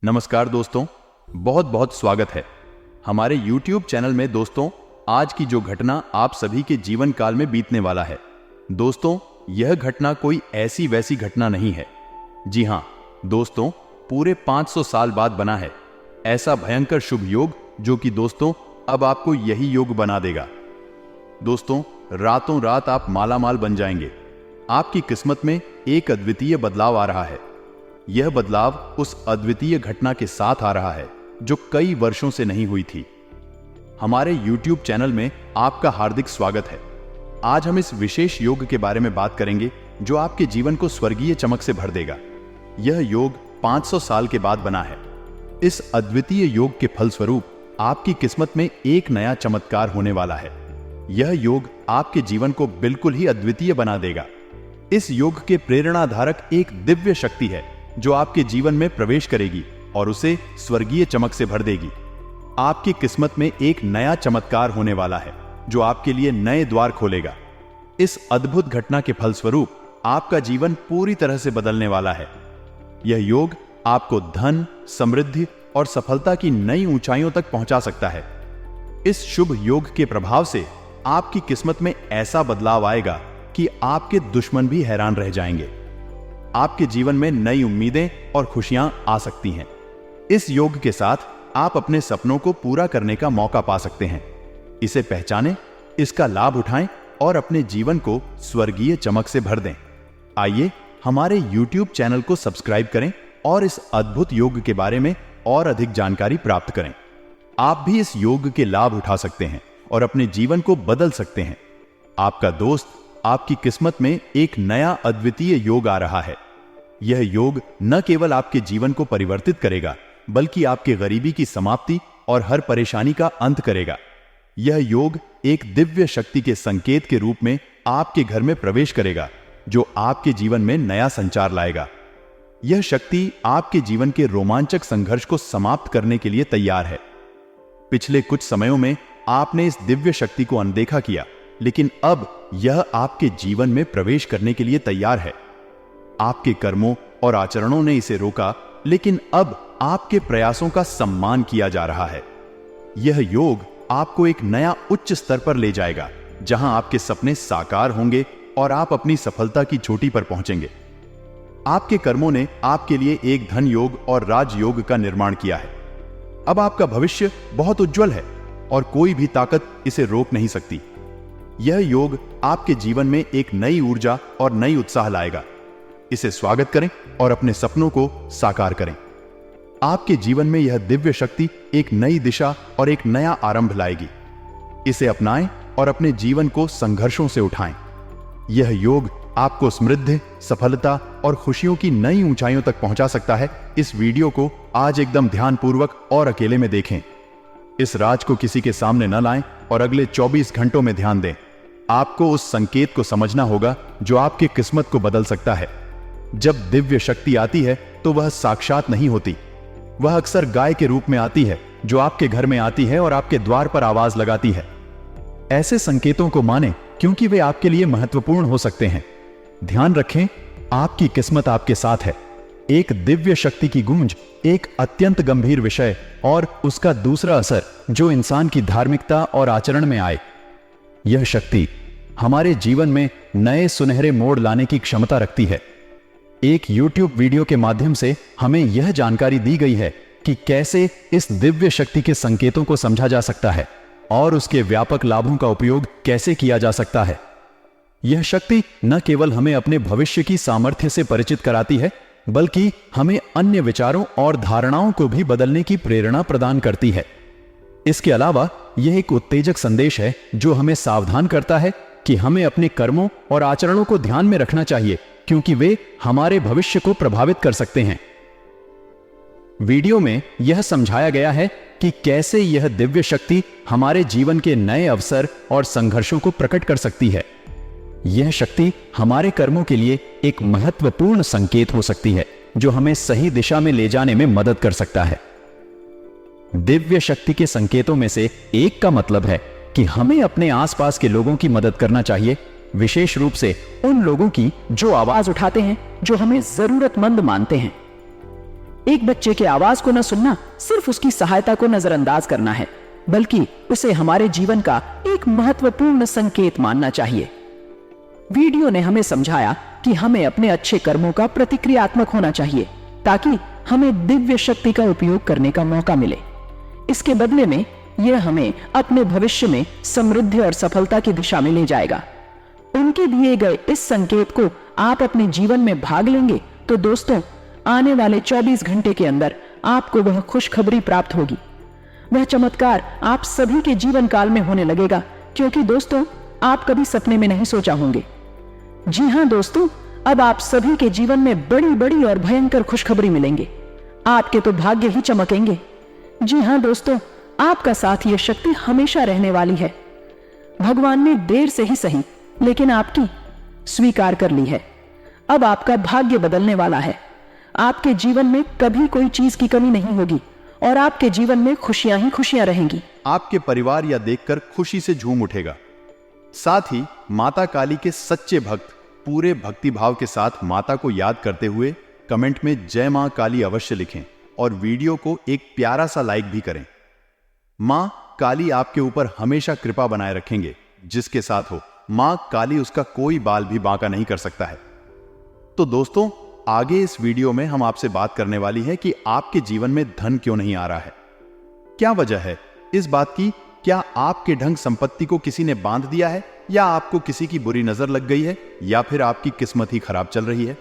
नमस्कार दोस्तों, बहुत बहुत स्वागत है हमारे YouTube चैनल में। दोस्तों, आज की जो घटना आप सभी के जीवन काल में बीतने वाला है। दोस्तों, यह घटना कोई ऐसी वैसी घटना नहीं है। जी हां दोस्तों, पूरे 500 साल बाद बना है ऐसा भयंकर शुभ योग, जो कि दोस्तों अब आपको यही योग बना देगा। दोस्तों, रातों रात आप मालामाल बन जाएंगे। आपकी किस्मत में एक अद्वितीय बदलाव आ रहा है। यह बदलाव उस अद्वितीय घटना के साथ आ रहा है जो कई वर्षों से नहीं हुई थी। हमारे YouTube चैनल में आपका हार्दिक स्वागत है। आज हम इस विशेष योग के बारे में बात करेंगे जो आपके जीवन को स्वर्गीय चमक से भर देगा। यह योग 500 साल के बाद बना है। इस अद्वितीय योग के फलस्वरूप आपकी किस्मत में एक नया चमत्कार होने वाला है। यह योग आपके जीवन को बिल्कुल ही अद्वितीय बना देगा। इस योग के प्रेरणाधारक एक दिव्य शक्ति है जो आपके जीवन में प्रवेश करेगी और उसे स्वर्गीय चमक से भर देगी। आपकी किस्मत में एक नया चमत्कार होने वाला है जो आपके लिए नए द्वार खोलेगा। इस अद्भुत घटना के फलस्वरूप आपका जीवन पूरी तरह से बदलने वाला है। यह योग आपको धन, समृद्धि और सफलता की नई ऊंचाइयों तक पहुंचा सकता है। इस शुभ योग के प्रभाव से आपकी किस्मत में ऐसा बदलाव आएगा कि आपके दुश्मन भी हैरान रह जाएंगे। आपके जीवन में नई उम्मीदें और खुशियां आ सकती हैं। इस योग के साथ आप अपने सपनों को पूरा करने का मौका पा सकते हैं। इसे पहचानें, इसका लाभ उठाएं और अपने जीवन को स्वर्गीय चमक से भर दें। आइए हमारे YouTube चैनल को सब्सक्राइब करें और इस अद्भुत योग के बारे में और अधिक जानकारी प्राप्त करें। आप भी इस योग के लाभ उठा सकते हैं और अपने जीवन को बदल सकते हैं। आपका दोस्त आपकी किस्मत में एक नया अद्वितीय योग आ रहा है। यह योग न केवल आपके जीवन को परिवर्तित करेगा, बल्कि आपके गरीबी की समाप्ति और हर परेशानी का अंत करेगा। यह योग एक दिव्य शक्ति के संकेत के रूप में आपके घर में प्रवेश करेगा, जो आपके जीवन में नया संचार लाएगा। यह शक्ति आपके जीवन के रोमांचक संघर्ष को समाप्त करने के लिए तैयार है। पिछले कुछ समयों में आपने इस दिव्य शक्ति को अनदेखा किया, लेकिन अब यह आपके जीवन में प्रवेश करने के लिए तैयार है। आपके कर्मों और आचरणों ने इसे रोका, लेकिन अब आपके प्रयासों का सम्मान किया जा रहा है। यह योग आपको एक नया उच्च स्तर पर ले जाएगा, जहां आपके सपने साकार होंगे और आप अपनी सफलता की चोटी पर पहुंचेंगे। आपके कर्मों ने आपके लिए एक धन योग और राजयोग का निर्माण किया है। अब आपका भविष्य बहुत उज्जवल है और कोई भी ताकत इसे रोक नहीं सकती। यह योग आपके जीवन में एक नई ऊर्जा और नई उत्साह लाएगा। इसे स्वागत करें और अपने सपनों को साकार करें। आपके जीवन में यह दिव्य शक्ति एक नई दिशा और एक नया आरंभ लाएगी। इसे अपनाएं और अपने जीवन को संघर्षों से उठाएं। यह योग आपको समृद्धि, सफलता और खुशियों की नई ऊंचाइयों तक पहुंचा सकता है। इस वीडियो को आज एकदम ध्यानपूर्वक और अकेले में देखें। इस राज को किसी के सामने न लाएं और अगले 24 घंटों में ध्यान दें। आपको उस संकेत को समझना होगा जो आपकी किस्मत को बदल सकता है। जब दिव्य शक्ति आती है तो वह साक्षात नहीं होती। वह अक्सर गाय के रूप में आती है, जो आपके घर में आती है और आपके द्वार पर आवाज लगाती है। ऐसे संकेतों को मानें, क्योंकि वे आपके लिए महत्वपूर्ण हो सकते हैं। ध्यान रखें, आपकी किस्मत आपके साथ है। एक दिव्य शक्ति की गूंज एक अत्यंत गंभीर विषय और उसका दूसरा असर जो इंसान की धार्मिकता और आचरण में आए। यह शक्ति हमारे जीवन में नए सुनहरे मोड़ लाने की क्षमता रखती है। एक YouTube वीडियो के माध्यम से हमें यह जानकारी दी गई है कि कैसे इस दिव्य शक्ति के संकेतों को समझा जा सकता है और उसके व्यापक लाभों का उपयोग कैसे किया जा सकता है। यह शक्ति न केवल हमें अपने भविष्य की सामर्थ्य से परिचित कराती है, बल्कि हमें अन्य विचारों और धारणाओं को भी बदलने की प्रेरणा प्रदान करती है। इसके अलावा यह एक उत्तेजक संदेश है जो हमें सावधान करता है कि हमें अपने कर्मों और आचरणों को ध्यान में रखना चाहिए, क्योंकि वे हमारे भविष्य को प्रभावित कर सकते हैं। वीडियो में यह समझाया गया है कि कैसे यह दिव्य शक्ति हमारे जीवन के नए अवसर और संघर्षों को प्रकट कर सकती है। यह शक्ति हमारे कर्मों के लिए एक महत्वपूर्ण संकेत हो सकती है, जो हमें सही दिशा में ले जाने में मदद कर सकता है। दिव्य शक्ति के संकेतों में से एक का मतलब है कि हमें अपने आसपास के लोगों की मदद करना चाहिए, विशेष रूप से उन लोगों की जो आवाज उठाते हैं, जो हमें जरूरतमंद मानते हैं। एक बच्चे के आवाज को न सुनना सिर्फ उसकी सहायता को नजरअंदाज करना है, बल्कि उसे हमारे जीवन का एक महत्वपूर्ण संकेत मानना चाहिए। वीडियो ने हमें समझाया कि हमें अपने अच्छे कर्मों का प्रतिक्रियात्मक होना चाहिए, ताकि हमें दिव्य शक्ति का उपयोग करने का मौका मिले। इसके बदले में यह हमें अपने भविष्य में समृद्धि और सफलता की दिशा में ले जाएगा। उनके दिए गए इस संकेत को आप अपने जीवन में भाग लेंगे तो दोस्तों, आने वाले 24 घंटे के अंदर आपको वह खुशखबरी प्राप्त होगी। वह चमत्कार आप सभी के जीवन काल में होने लगेगा, क्योंकि दोस्तों, आप कभी सपने में नहीं सोचा होंगे। जी हां दोस्तों, अब आप सभी के जीवन में बड़ी बड़ी और भयंकर खुशखबरी मिलेंगे। आपके तो भाग्य ही चमकेंगे। जी हां दोस्तों, आपका साथ ये शक्ति हमेशा रहने वाली है। भगवान ने देर से ही सही, लेकिन आपकी स्वीकार कर ली है। अब आपका भाग्य बदलने वाला है। आपके जीवन में कभी कोई चीज की कमी नहीं होगी और आपके जीवन में खुशियां ही खुशियां रहेंगी। आपके परिवार यह देखकर खुशी से झूम उठेगा। साथ ही माता काली के सच्चे भक्त पूरे भक्ति भाव के साथ माता को याद करते हुए कमेंट में जय मां काली अवश्य लिखें और वीडियो को एक प्यारा सा लाइक भी करें। मां काली आपके ऊपर हमेशा कृपा बनाए रखेंगे। जिसके साथ हो मां काली उसका कोई बाल भी बांका नहीं कर सकता है। तो दोस्तों, आगे इस वीडियो में हम आपसे बात करने वाली है कि आपके जीवन में धन क्यों नहीं आ रहा है। क्या वजह है इस बात की? क्या आपके ढंग संपत्ति को किसी ने बांध दिया है, या आपको किसी की बुरी नजर लग गई है, या फिर आपकी किस्मत ही खराब चल रही है?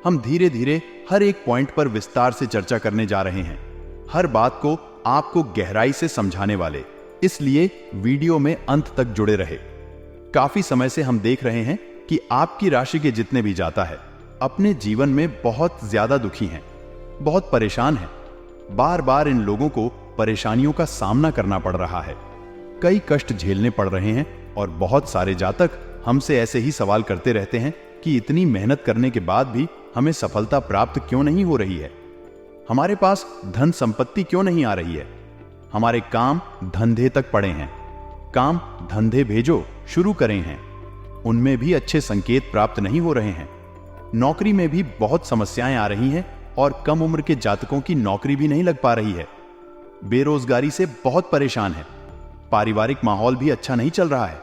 हम धीरे धीरे हर एक पॉइंट पर विस्तार से चर्चा करने जा रहे हैं, हर बात को आपको गहराई से समझाने वाले। इसलिए वीडियो में अंत तक जुड़े रहे। काफी समय से हम देख रहे हैं कि आपकी राशि के जितने भी जाता है अपने जीवन में बहुत ज्यादा दुखी हैं, बहुत परेशान हैं। बार बार इन लोगों को परेशानियों का सामना करना पड़ रहा है, कई कष्ट झेलने पड़ रहे हैं और बहुत सारे जातक हमसे ऐसे ही सवाल करते रहते हैं कि इतनी मेहनत करने के बाद भी हमें सफलता प्राप्त क्यों नहीं हो रही है, हमारे पास धन संपत्ति क्यों नहीं आ रही है, हमारे काम धंधे तक पड़े हैं, काम धंधे भेजो शुरू करें हैं, उनमें भी अच्छे संकेत प्राप्त नहीं हो रहे हैं, नौकरी में भी बहुत समस्याएं आ रही हैं और कम उम्र के जातकों की नौकरी भी नहीं लग पा रही है, बेरोजगारी से बहुत परेशान है, पारिवारिक माहौल भी अच्छा नहीं चल रहा है,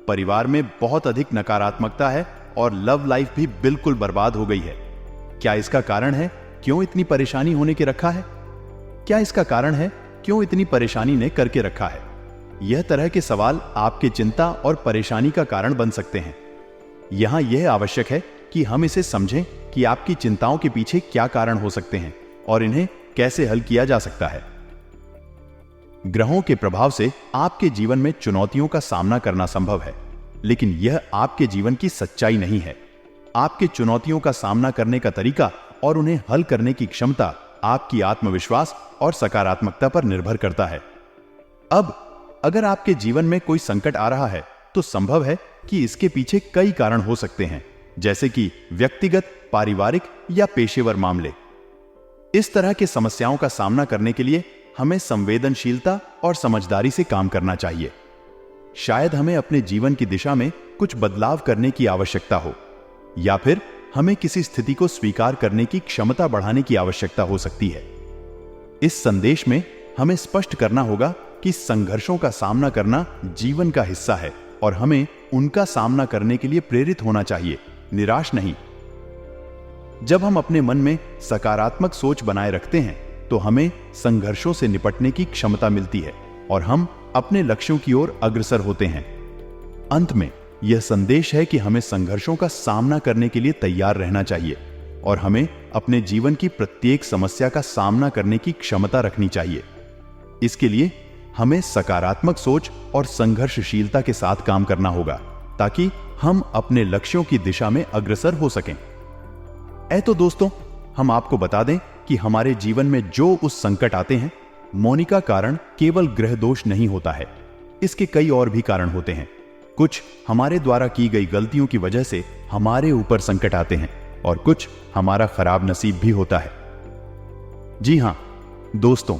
परिवार में बहुत अधिक नकारात्मकता है और लव लाइफ भी बिल्कुल बर्बाद हो गई है। क्या इसका कारण है क्यों इतनी परेशानी होने के रखा है? क्या इसका कारण है क्यों इतनी परेशानी ने करके रखा है? यह तरह के सवाल आपके चिंता और परेशानी का कारण बन सकते हैं। यहां यह आवश्यक है कि हम इसे समझें कि आपकी चिंताओं के पीछे क्या कारण हो सकते हैं और इन्हें कैसे हल किया जा सकता है। ग्रहों के प्रभाव से आपके जीवन में चुनौतियों का सामना करना संभव है, लेकिन यह आपके जीवन की सच्चाई नहीं है। आपके चुनौतियों का सामना करने का तरीका और उन्हें हल करने की क्षमता आपकी आत्मविश्वास और सकारात्मकता पर निर्भर करता है। अब अगर आपके जीवन में कोई संकट आ रहा है तो संभव है कि इसके पीछे कई कारण हो सकते हैं, जैसे कि व्यक्तिगत, पारिवारिक या पेशेवर मामले। इस तरह की समस्याओं का सामना करने के लिए हमें संवेदनशीलता और समझदारी से काम करना चाहिए। शायद हमें अपने जीवन की दिशा में कुछ बदलाव करने की आवश्यकता हो, या फिर हमें किसी स्थिति को स्वीकार करने की क्षमता बढ़ाने की आवश्यकता हो सकती है। इस संदेश में हमें स्पष्ट करना होगा कि संघर्षों का सामना करना जीवन का हिस्सा है और हमें उनका सामना करने के लिए प्रेरित होना चाहिए, निराश नहीं। जब हम अपने मन में सकारात्मक सोच बनाए रखते हैं तो हमें संघर्षों से निपटने की क्षमता मिलती है और हम अपने लक्ष्यों की ओर अग्रसर होते हैं। अंत में यह संदेश है कि हमें संघर्षों का सामना करने के लिए तैयार रहना चाहिए और हमें अपने जीवन की प्रत्येक समस्या का सामना करने की क्षमता रखनी चाहिए। इसके लिए हमें सकारात्मक सोच और संघर्षशीलता के साथ काम करना होगा ताकि हम अपने लक्ष्यों की दिशा में अग्रसर हो सकें। तो दोस्तों, हम आपको बता दें कि हमारे जीवन में जो उस संकट आते हैं, मोनिका कारण केवल ग्रह दोष नहीं होता है। इसके कई और भी कारण होते हैं। कुछ हमारे द्वारा की गई गलतियों की वजह से हमारे ऊपर संकट आते हैं और कुछ हमारा खराब नसीब भी होता है। जी हां दोस्तों,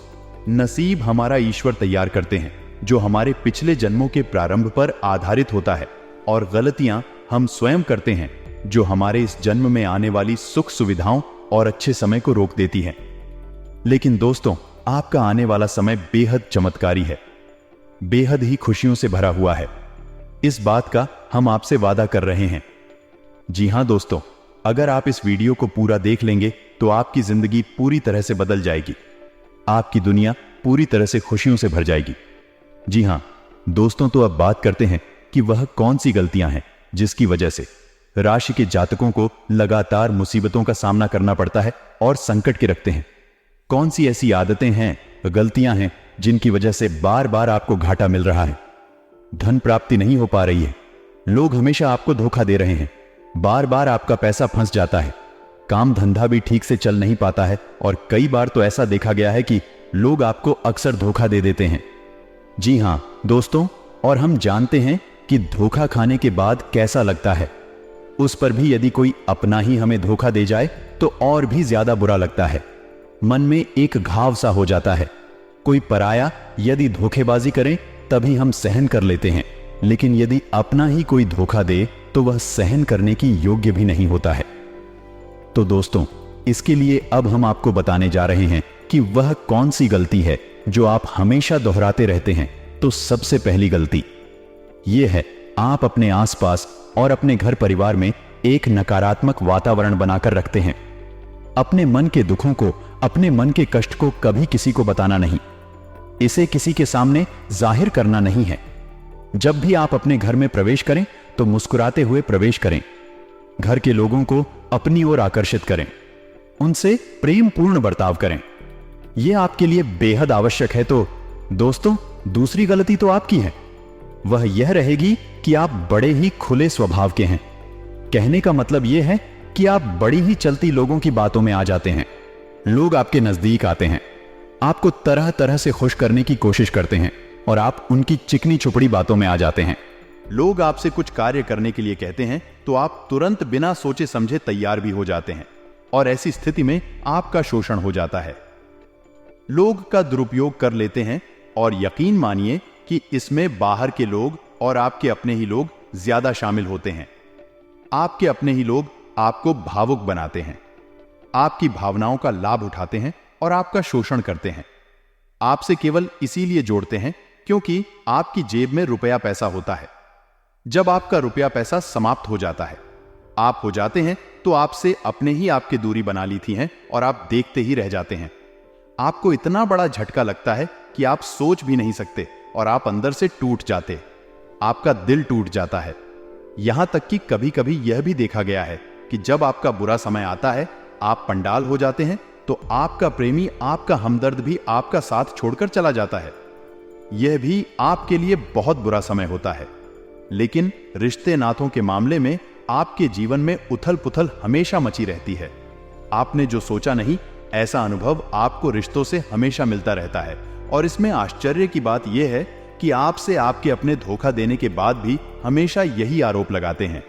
नसीब हमारा ईश्वर तैयार करते हैं, जो हमारे पिछले जन्मों के प्रारंभ पर आधारित होता है, और गलतियां हम स्वयं करते हैं, जो हमारे इस जन्म में आने वाली सुख सुविधाओं और अच्छे समय को रोक देती हैं। लेकिन दोस्तों, आपका आने वाला समय बेहद चमत्कारी है, बेहद ही खुशियों से भरा हुआ है। इस बात का हम आपसे वादा कर रहे हैं। जी हां दोस्तों, अगर आप इस वीडियो को पूरा देख लेंगे तो आपकी जिंदगी पूरी तरह से बदल जाएगी, आपकी दुनिया पूरी तरह से खुशियों से भर जाएगी। जी हां दोस्तों, तो अब बात करते हैं कि वह कौन सी गलतियां हैं जिसकी वजह से राशि के जातकों को लगातार मुसीबतों का सामना करना पड़ता है और संकट के रखते हैं। कौन सी ऐसी आदतें हैं, गलतियां हैं जिनकी वजह से बार बार आपको घाटा मिल रहा है, धन प्राप्ति नहीं हो पा रही है, लोग हमेशा आपको धोखा दे रहे हैं, बार बार आपका पैसा फंस जाता है, काम धंधा भी ठीक से चल नहीं पाता है और कई बार तो ऐसा देखा गया है कि लोग आपको अक्सर धोखा दे देते हैं। जी हां दोस्तों, और हम जानते हैं कि धोखा खाने के बाद कैसा लगता है। उस पर भी यदि कोई अपना ही हमें धोखा दे जाए तो और भी ज्यादा बुरा लगता है, मन में एक घाव सा हो जाता है। कोई पराया यदि धोखेबाजी करे तभी हम सहन कर लेते हैं, लेकिन यदि अपना ही कोई धोखा दे तो वह सहन करने की योग्य भी नहीं होता है। तो दोस्तों, इसके लिए अब हम आपको बताने जा रहे हैं कि वह कौन सी गलती है जो आप हमेशा दोहराते रहते हैं। तो सबसे पहली गलती यह है, आप अपने आसपास और अपने घर परिवार में एक नकारात्मक वातावरण बनाकर रखते हैं। अपने मन के दुखों को, अपने मन के कष्ट को कभी किसी को बताना नहीं, इसे किसी के सामने जाहिर करना नहीं है। जब भी आप अपने घर में प्रवेश करें तो मुस्कुराते हुए प्रवेश करें, घर के लोगों को अपनी ओर आकर्षित करें, उनसे प्रेम पूर्ण बर्ताव करें। यह आपके लिए बेहद आवश्यक है। तो दोस्तों, दूसरी गलती तो आपकी है, वह यह रहेगी कि आप बड़े ही खुले स्वभाव के हैं। कहने का मतलब यह है कि आप बड़ी ही चलती लोगों की बातों में आ जाते हैं। लोग आपके नजदीक आते हैं, आपको तरह तरह से खुश करने की कोशिश करते हैं और आप उनकी चिकनी चुपड़ी बातों में आ जाते हैं। लोग आपसे कुछ कार्य करने के लिए कहते हैं तो आप तुरंत बिना सोचे समझे तैयार भी हो जाते हैं और ऐसी स्थिति में आपका शोषण हो जाता है। लोग का दुरुपयोग कर लेते हैं और यकीन मानिए कि इसमें बाहर के लोग और आपके अपने ही लोग ज्यादा शामिल होते हैं। आपके अपने ही लोग आपको भावुक बनाते हैं, आपकी भावनाओं का लाभ उठाते हैं और आपका शोषण करते हैं। आपसे केवल इसीलिए जोड़ते हैं क्योंकि आपकी जेब में रुपया पैसा होता है। जब आपका रुपया पैसा समाप्त हो जाता है, आप हो जाते हैं, तो आपसे अपने ही आपकी दूरी बना ली थी हैं और आप देखते ही रह जाते हैं। आपको इतना बड़ा झटका लगता है कि आप सोच भी नहीं सकते और आप अंदर से टूट जाते, आपका दिल टूट जाता है। यहां तक कि कभी कभी यह भी देखा गया है कि जब आपका बुरा समय आता है, आप पंडाल हो जाते हैं, तो आपका प्रेमी, आपका हमदर्द भी आपका साथ छोड़कर चला जाता है। यह भी आपके लिए बहुत बुरा समय होता है। लेकिन रिश्ते नातों के मामले में आपके जीवन में उथल पुथल हमेशा मची रहती है। आपने जो सोचा नहीं, ऐसा अनुभव आपको रिश्तों से हमेशा मिलता रहता है। और इसमें आश्चर्य की बात यह है कि आपसे आपके अपने धोखा देने के बाद भी हमेशा यही आरोप लगाते हैं।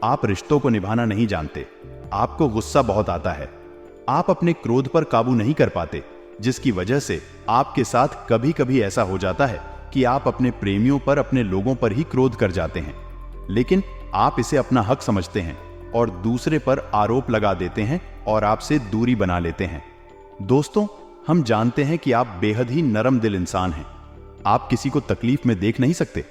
आप रिश्तों को निभाना नहीं जानते, आपको गुस्सा बहुत आता है, आप अपने क्रोध पर काबू नहीं कर पाते, जिसकी वजह से आपके साथ कभी कभी ऐसा हो जाता है कि आप अपने प्रेमियों पर, अपने लोगों पर ही क्रोध कर जाते हैं। लेकिन आप इसे अपना हक समझते हैं और दूसरे पर आरोप लगा देते हैं और आपसे दूरी बना लेते हैं। दोस्तों, हम जानते हैं कि आप बेहद ही नरम दिल इंसान हैं। आप किसी को तकलीफ में देख नहीं सकते।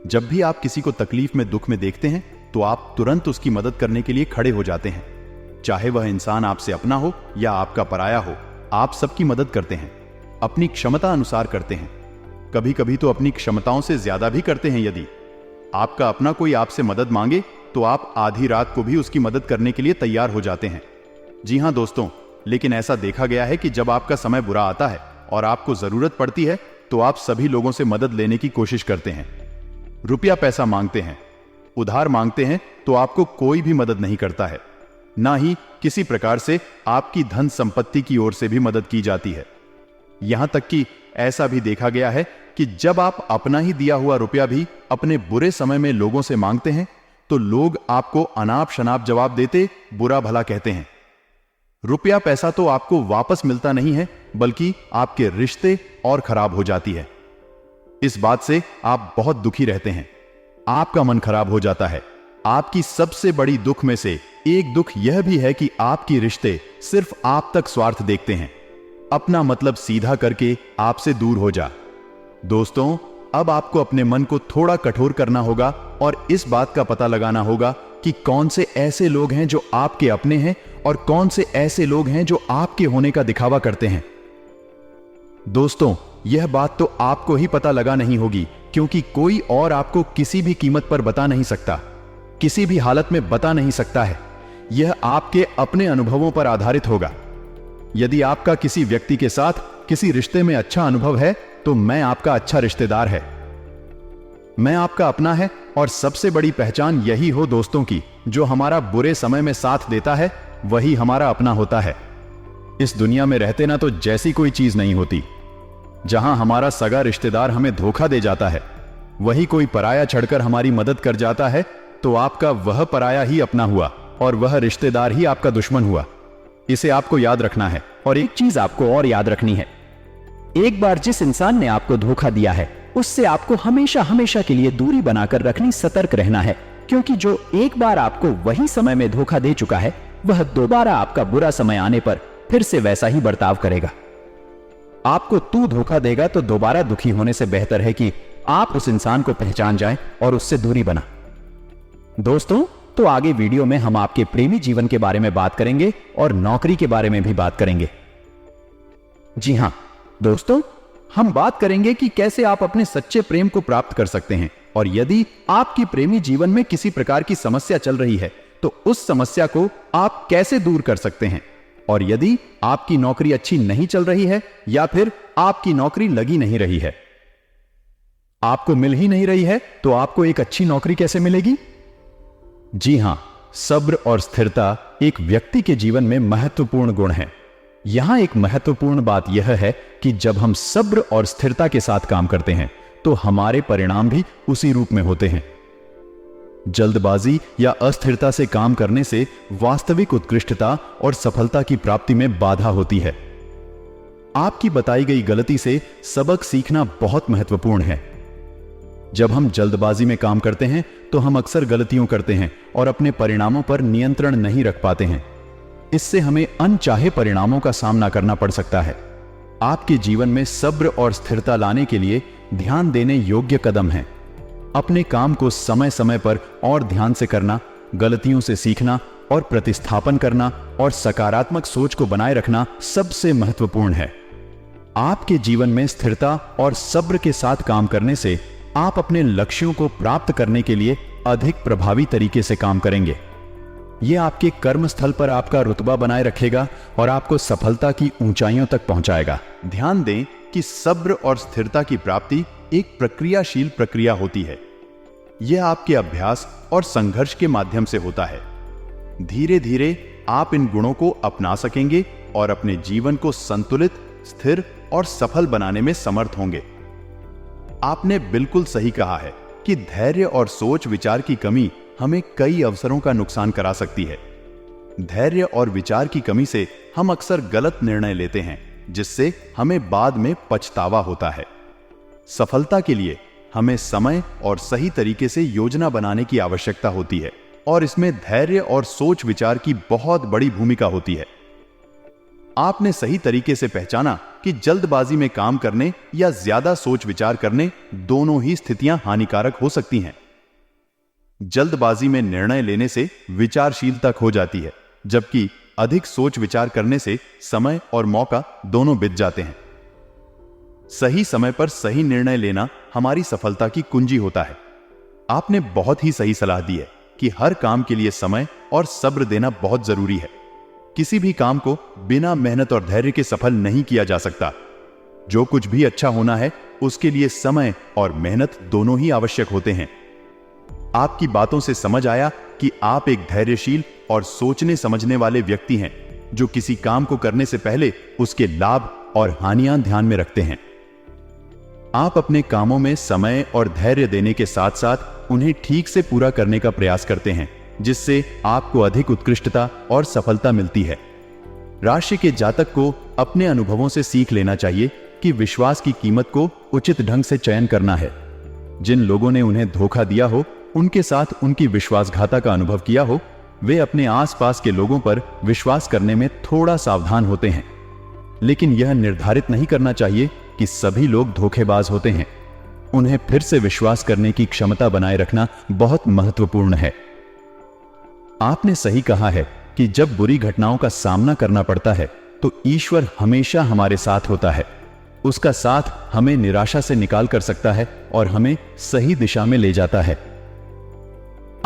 जब भी आप किसी को तकलीफ में, दुख में देखते हैं तो आप तुरंत उसकी मदद करने के लिए खड़े हो जाते हैं। चाहे वह इंसान आपसे अपना हो या आपका पराया हो, आप सबकी मदद करते हैं, अपनी क्षमता अनुसार करते हैं। कभी कभी तो अपनी क्षमताओं से ज्यादा भी करते हैं। यदि आपका अपना कोई आपसे मदद मांगे तो आप आधी रात को भी उसकी मदद करने के लिए तैयार हो जाते हैं। जी हां दोस्तों, लेकिन ऐसा देखा गया है कि जब आपका समय बुरा आता है और आपको जरूरत पड़ती है तो आप सभी लोगों से मदद लेने की कोशिश करते हैं। रुपया पैसा मांगते हैं, उधार मांगते हैं, तो आपको कोई भी मदद नहीं करता है। ना ही किसी प्रकार से आपकी धन संपत्ति की ओर से भी मदद की जाती है। यहां तक कि ऐसा भी देखा गया है कि जब आप अपना ही दिया हुआ रुपया भी अपने बुरे समय में लोगों से मांगते हैं तो लोग आपको अनाप शनाप जवाब देते, बुरा भला कहते हैं। रुपया पैसा तो आपको वापस मिलता नहीं है, बल्कि आपके रिश्ते और खराब हो जाती है। इस बात से आप बहुत दुखी रहते हैं, आपका मन खराब हो जाता है। आपकी सबसे बड़ी दुख में से एक दुख यह भी है कि आपके रिश्ते सिर्फ आप तक स्वार्थ देखते हैं। अपना मतलब सीधा करके आपसे दूर हो जा। दोस्तों, अब आपको अपने मन को थोड़ा कठोर करना होगा और इस बात का पता लगाना होगा कि कौन से ऐसे लोग हैं जो आपके अपने हैं और कौन से ऐसे लोग हैं जो आपके होने का दिखावा करते हैं। दोस्तों, यह बात तो आपको ही पता लगा नहीं होगी, क्योंकि कोई और आपको किसी भी कीमत पर बता नहीं सकता, किसी भी हालत में बता नहीं सकता है। यह आपके अपने अनुभवों पर आधारित होगा। यदि आपका किसी व्यक्ति के साथ किसी रिश्ते में अच्छा अनुभव है तो मैं आपका अच्छा रिश्तेदार है, मैं आपका अपना है। और सबसे बड़ी पहचान यही हो दोस्तों की, जो हमारा बुरे समय में साथ देता है वही हमारा अपना होता है। इस दुनिया में रहते ना तो जैसी कोई चीज नहीं होती। जहां हमारा सगा रिश्तेदार हमें धोखा दे जाता है, वही कोई पराया छड़कर हमारी मदद कर जाता है, तो आपका वह पराया ही अपना हुआ और वह रिश्तेदार ही आपका दुश्मन हुआ। इसे आपको याद रखना है। और एक चीज आपको और याद रखनी है, एक बार जिस इंसान ने आपको धोखा दिया है उससे आपको हमेशा हमेशा के लिए दूरी बनाकर रखनी, सतर्क रहना है। क्योंकि जो एक बार आपको वही समय में धोखा दे चुका है, वह दोबारा आपका बुरा समय आने पर फिर से वैसा ही बर्ताव करेगा। आपको तू धोखा देगा तो दोबारा दुखी होने से बेहतर है कि आप उस इंसान को पहचान जाएं और उससे दूरी बना। दोस्तों, तो आगे वीडियो में हम आपके प्रेमी जीवन के बारे में बात करेंगे और नौकरी के बारे में भी बात करेंगे। जी हां दोस्तों, हम बात करेंगे कि कैसे आप अपने सच्चे प्रेम को प्राप्त कर सकते हैं, और यदि आपकी प्रेमी जीवन में किसी प्रकार की समस्या चल रही है तो उस समस्या को आप कैसे दूर कर सकते हैं। और यदि आपकी नौकरी अच्छी नहीं चल रही है या फिर आपकी नौकरी लगी नहीं रही है, आपको मिल ही नहीं रही है, तो आपको एक अच्छी नौकरी कैसे मिलेगी। जी हां, सब्र और स्थिरता एक व्यक्ति के जीवन में महत्वपूर्ण गुण है। यहां एक महत्वपूर्ण बात यह है कि जब हम सब्र और स्थिरता के साथ काम करते हैं तो हमारे परिणाम भी उसी रूप में होते हैं। जल्दबाजी या अस्थिरता से काम करने से वास्तविक उत्कृष्टता और सफलता की प्राप्ति में बाधा होती है। आपकी बताई गई गलती से सबक सीखना बहुत महत्वपूर्ण है। जब हम जल्दबाजी में काम करते हैं तो हम अक्सर गलतियों करते हैं और अपने परिणामों पर नियंत्रण नहीं रख पाते हैं। इससे हमें अनचाहे परिणामों का सामना करना पड़ सकता है। आपके जीवन में सब्र और स्थिरता लाने के लिए ध्यान देने योग्य कदम हैं। अपने काम को समय समय पर और ध्यान से करना, गलतियों से सीखना और प्रतिस्थापन करना और सकारात्मक सोच को बनाए रखना सबसे महत्वपूर्ण है। आपके जीवन में स्थिरता और सब्र के साथ काम करने से आप अपने लक्ष्यों को प्राप्त करने के लिए अधिक प्रभावी तरीके से काम करेंगे। यह आपके कर्म स्थल पर आपका रुतबा बनाए रखेगा और आपको सफलता की ऊंचाइयों तक पहुंचाएगा। ध्यान दें कि सब्र और स्थिरता की प्राप्ति एक प्रक्रियाशील प्रक्रिया होती है। यह आपके अभ्यास और संघर्ष के माध्यम से होता है। धीरे धीरे आप इन गुणों को अपना सकेंगे और अपने जीवन को संतुलित, स्थिर और सफल बनाने में समर्थ होंगे। आपने बिल्कुल सही कहा है कि धैर्य और सोच विचार की कमी हमें कई अवसरों का नुकसान करा सकती है। धैर्य और विचार की कमी से हम अक्सर गलत निर्णय लेते हैं, जिससे हमें बाद में पछतावा होता है। सफलता के लिए हमें समय और सही तरीके से योजना बनाने की आवश्यकता होती है, और इसमें धैर्य और सोच विचार की बहुत बड़ी भूमिका होती है। आपने सही तरीके से पहचाना कि जल्दबाजी में काम करने या ज्यादा सोच विचार करने, दोनों ही स्थितियां हानिकारक हो सकती हैं। जल्दबाजी में निर्णय लेने से विचारशीलता खो जाती है, जबकि अधिक सोच विचार करने से समय और मौका दोनों बीत जाते हैं। सही समय पर सही निर्णय लेना हमारी सफलता की कुंजी होता है। आपने बहुत ही सही सलाह दी है कि हर काम के लिए समय और सब्र देना बहुत जरूरी है। किसी भी काम को बिना मेहनत और धैर्य के सफल नहीं किया जा सकता। जो कुछ भी अच्छा होना है, उसके लिए समय और मेहनत दोनों ही आवश्यक होते हैं। आपकी बातों से समझ आया कि आप एक धैर्यशील और सोचने समझने वाले व्यक्ति हैं, जो किसी काम को करने से पहले उसके लाभ और हानियां ध्यान में रखते हैं। आप अपने कामों में समय और धैर्य देने के साथ साथ उन्हें ठीक से पूरा करने का प्रयास करते हैं, जिससे आपको अधिक उत्कृष्टता और सफलता मिलती है। राशि के जातक को अपने अनुभवों से सीख लेना चाहिए कि विश्वास की कीमत को उचित ढंग से चयन करना है। जिन लोगों ने उन्हें धोखा दिया हो, उनके साथ उनकी विश्वासघाता का अनुभव किया हो, वे अपने आसपास के लोगों पर विश्वास करने में थोड़ा सावधान होते हैं। लेकिन यह निर्धारित नहीं करना चाहिए कि सभी लोग धोखेबाज होते हैं। उन्हें फिर से विश्वास करने की क्षमता बनाए रखना बहुत महत्वपूर्ण है। आपने सही कहा है कि जब बुरी घटनाओं का सामना करना पड़ता है तो ईश्वर हमेशा हमारे साथ होता है। उसका साथ हमें निराशा से निकाल कर सकता है और हमें सही दिशा में ले जाता है।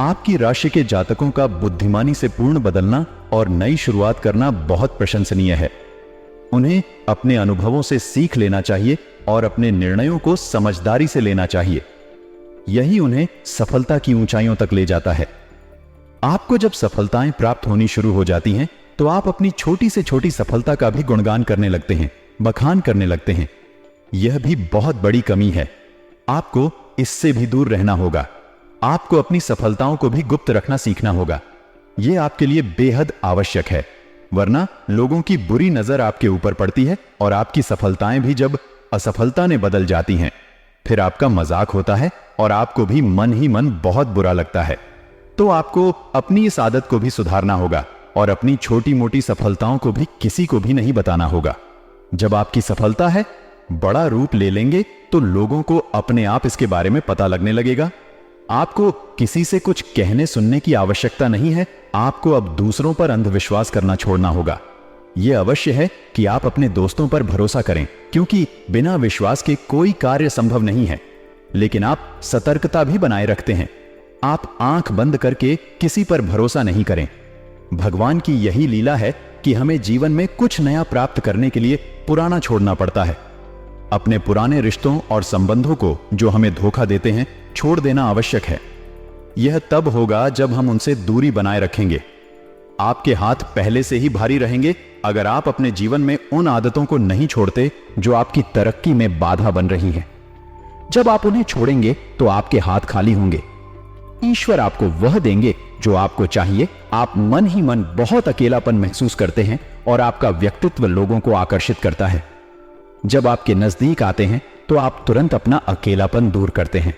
आपकी राशि के जातकों का बुद्धिमानी से पूर्ण बदलना और नई शुरुआत करना बहुत प्रशंसनीय है। उन्हें अपने अनुभवों से सीख लेना चाहिए और अपने निर्णयों को समझदारी से लेना चाहिए। यही उन्हें सफलता की ऊंचाइयों तक ले जाता है। आपको जब सफलताएं प्राप्त होनी शुरू हो जाती हैं तो आप अपनी छोटी से छोटी सफलता का भी गुणगान करने लगते हैं, बखान करने लगते हैं। यह भी बहुत बड़ी कमी है। आपको इससे भी दूर रहना होगा। आपको अपनी सफलताओं को भी गुप्त रखना सीखना होगा। यह आपके लिए बेहद आवश्यक है, वरना लोगों की बुरी नजर आपके ऊपर पड़ती है और आपकी सफलताएं भी जब असफलता ने बदल जाती हैं, फिर आपका मजाक होता है और आपको भी मन ही मन बहुत बुरा लगता है। तो आपको अपनी इस आदत को भी सुधारना होगा और अपनी छोटी मोटी सफलताओं को भी किसी को भी नहीं बताना होगा। जब आपकी सफलता है बड़ा रूप ले लेंगे तो लोगों को अपने आप इसके बारे में पता लगने लगेगा। आपको किसी से कुछ कहने सुनने की आवश्यकता नहीं है। आपको अब दूसरों पर अंधविश्वास करना छोड़ना होगा। यह अवश्य है कि आप अपने दोस्तों पर भरोसा करें, क्योंकि बिना विश्वास के कोई कार्य संभव नहीं है। लेकिन आप सतर्कता भी बनाए रखते हैं। आप आंख बंद करके किसी पर भरोसा नहीं करें। भगवान की यही लीला है कि हमें जीवन में कुछ नया प्राप्त करने के लिए पुराना छोड़ना पड़ता है। अपने पुराने रिश्तों और संबंधों को जो हमें धोखा देते हैं छोड़ देना आवश्यक है। यह तब होगा जब हम उनसे दूरी बनाए रखेंगे। आपके हाथ पहले से ही भारी रहेंगे अगर आप अपने जीवन में उन आदतों को नहीं छोड़ते जो आपकी तरक्की में बाधा बन रही हैं। जब आप उन्हें छोड़ेंगे तो आपके हाथ खाली होंगे। ईश्वर आपको वह देंगे जो आपको चाहिए। आप मन ही मन बहुत अकेलापन महसूस करते हैं और आपका व्यक्तित्व लोगों को आकर्षित करता है। जब आपके नजदीक आते हैं तो आप तुरंत अपना अकेलापन दूर करते हैं।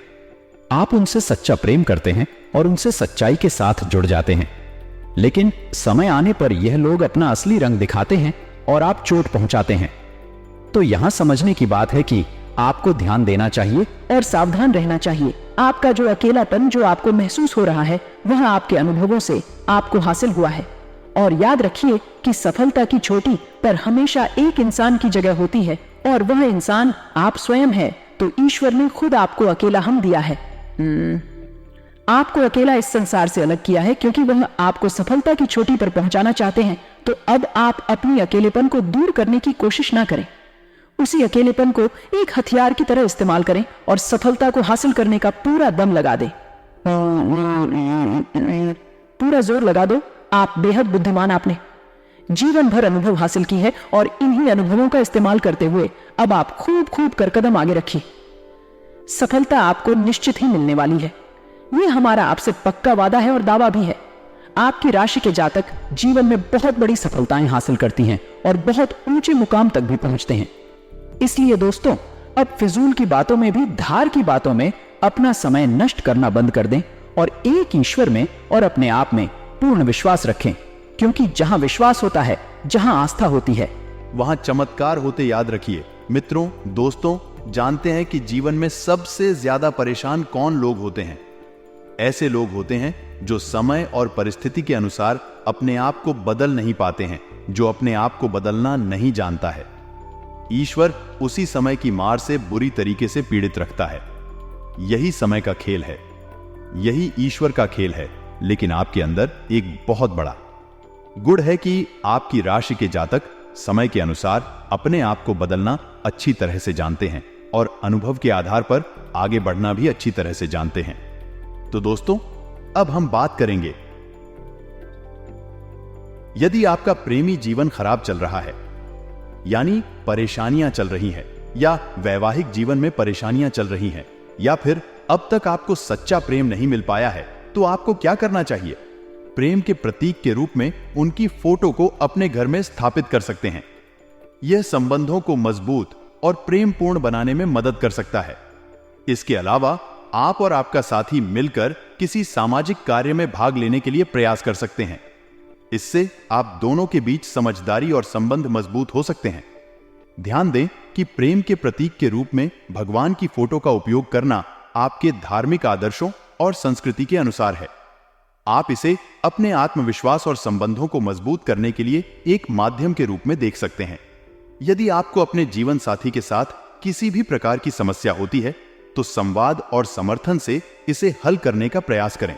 आप उनसे सच्चा प्रेम करते हैं और उनसे सच्चाई के साथ जुड़ जाते हैं। लेकिन समय आने पर यह लोग अपना असली रंग दिखाते हैं और आप चोट पहुंचाते हैं। तो यहां समझने की बात है कि आपको ध्यान देना चाहिए और सावधान रहना चाहिए। आपका जो अकेलापन जो आपको महसूस हो रहा है वह आपके अनुभवों से आपको हासिल हुआ है। और याद रखिए कि सफलता की चोटी पर हमेशा एक इंसान की जगह होती है और वह इंसान आप स्वयं है। तो ईश्वर ने खुद आपको अकेला हम दिया है। आपको अकेला इस संसार से अलग किया है क्योंकि वह आपको सफलता की चोटी पर पहुंचाना चाहते हैं। तो अब आप अपनी अकेलेपन को दूर करने की कोशिश ना करें। उसी अकेलेपन को एक हथियार की तरह इस्तेमाल करें और सफलता को हासिल करने का पूरा दम लगा दें। पूरा जोर लगा दो। आप बेहद बुद्धिमान, आपने जीवन भर अनुभव हासिल की है और इन्हीं अनुभवों का इस्तेमाल करते हुए अब आप खूब खूब कर कदम आगे रखिए। सफलता आपको निश्चित ही मिलने वाली है। यह हमारा आपसे पक्का वादा है और दावा भी है। आपकी राशि के जातक जीवन में बहुत बड़ी सफलताएं हासिल करती हैं और बहुत ऊंचे मुकाम तक भी पहुंचते हैं। इसलिए दोस्तों, अब फिजूल की बातों में भी धार की बातों में अपना समय नष्ट करना बंद कर दें और एक ईश्वर में और अपने आप में पूर्ण विश्वास रखें, क्योंकि जहां विश्वास होता है, जहां आस्था होती है, वहां चमत्कार होते। याद रखिए मित्रों, दोस्तों, जानते हैं कि जीवन में सबसे ज्यादा परेशान कौन लोग होते हैं? ऐसे लोग होते हैं जो समय और परिस्थिति के अनुसार अपने आप को बदल नहीं पाते हैं, जो अपने आप को बदलना नहीं जानता है। ईश्वर उसी समय की मार से बुरी तरीके से पीड़ित रखता है। यही समय का खेल है, यही ईश्वर का खेल है। लेकिन आपके अंदर एक बहुत बड़ा गुण है कि आपकी राशि के जातक समय के अनुसार अपने आप को बदलना अच्छी तरह से जानते हैं और अनुभव के आधार पर आगे बढ़ना भी अच्छी तरह से जानते हैं। तो दोस्तों, अब हम बात करेंगे, यदि आपका प्रेमी जीवन खराब चल रहा है, यानी परेशानियां चल रही हैं, या वैवाहिक जीवन में परेशानियां चल रही हैं, या फिर अब तक आपको सच्चा प्रेम नहीं मिल पाया है, तो आपको क्या करना चाहिए? प्रेम के प्रतीक के रूप में उनकी फोटो को अपने घर में स्थापित कर सकते हैं। यह संबंधों को मजबूत और प्रेमपूर्ण बनाने में मदद कर सकता है। इसके अलावा आप और आपका साथी मिलकर किसी सामाजिक कार्य में भाग लेने के लिए प्रयास कर सकते हैं। इससे आप दोनों के बीच समझदारी और संबंध मजबूत हो सकते हैं। ध्यान दें कि प्रेम के प्रतीक के रूप में भगवान की फोटो का उपयोग करना आपके धार्मिक आदर्शों और संस्कृति के अनुसार है। आप इसे अपने आत्मविश्वास और संबंधों को मजबूत करने के लिए एक माध्यम के रूप में देख सकते हैं। यदि आपको अपने जीवन साथी के साथ किसी भी प्रकार की समस्या होती है तो संवाद और समर्थन से इसे हल करने का प्रयास करें।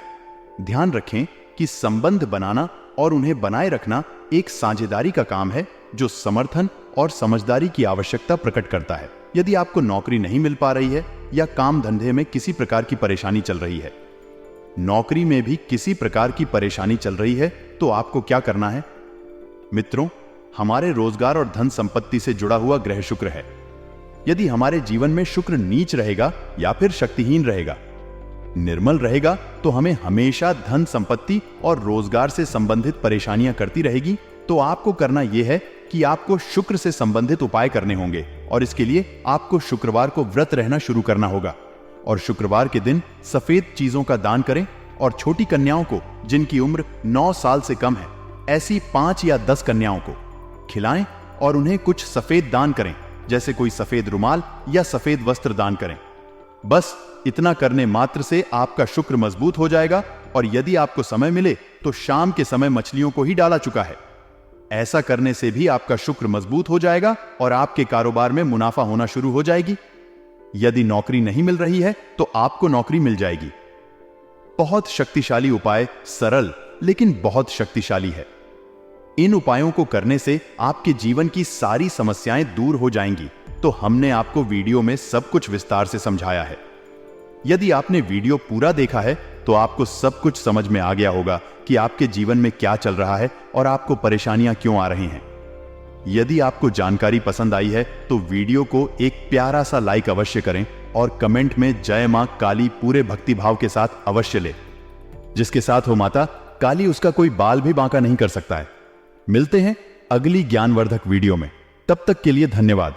ध्यान रखें कि संबंध बनाना और उन्हें बनाए रखना एक साझेदारी का काम है जो समर्थन और समझदारी की आवश्यकता प्रकट करता है। यदि आपको नौकरी नहीं मिल पा रही है या काम धंधे में किसी प्रकार की परेशानी चल रही है, नौकरी में भी किसी प्रकार की परेशानी चल रही है, तो आपको क्या करना है? मित्रों, हमारे रोजगार और धन संपत्ति से जुड़ा हुआ ग्रह शुक्र है। यदि हमारे जीवन में शुक्र नीच रहेगा या फिर शक्तिहीन रहेगा, निर्मल रहेगा, तो हमें हमेशा धन संपत्ति और रोजगार से संबंधित परेशानियां करती रहेगी। तो आपको करना यह है कि आपको शुक्र से संबंधित उपाय करने होंगे और इसके लिए आपको शुक्रवार को व्रत रहना शुरू करना होगा और शुक्रवार के दिन सफेद चीजों का दान करें और छोटी कन्याओं को, जिनकी उम्र 9 साल से कम है, ऐसी 5 या 10 कन्याओं को खिलाएं और उन्हें कुछ सफेद दान करें, जैसे कोई सफेद रुमाल या सफेद वस्त्र दान करें। बस इतना करने मात्र से आपका शुक्र मजबूत हो जाएगा और यदि आपको समय मिले तो शाम के समय मछलियों को ही डाला चुका है। ऐसा करने से भी आपका शुक्र मजबूत हो जाएगा और आपके कारोबार में मुनाफा होना शुरू हो जाएगी। यदि नौकरी नहीं मिल रही है तो आपको नौकरी मिल जाएगी। बहुत शक्तिशाली उपाय, सरल लेकिन बहुत शक्तिशाली है। इन उपायों को करने से आपके जीवन की सारी समस्याएं दूर हो जाएंगी। तो हमने आपको वीडियो में सब कुछ विस्तार से समझाया है। यदि आपने वीडियो पूरा देखा है तो आपको सब कुछ समझ में आ गया होगा कि आपके जीवन में क्या चल रहा है और आपको परेशानियां क्यों आ रही हैं। यदि आपको जानकारी पसंद आई है तो वीडियो को एक प्यारा सा लाइक अवश्य करें और कमेंट में जय मां काली पूरे भक्तिभाव के साथ अवश्य ले। जिसके साथ हो माता काली, उसका कोई बाल भी बांका नहीं कर सकता है। मिलते हैं अगली ज्ञानवर्धक वीडियो में। तब तक के लिए धन्यवाद।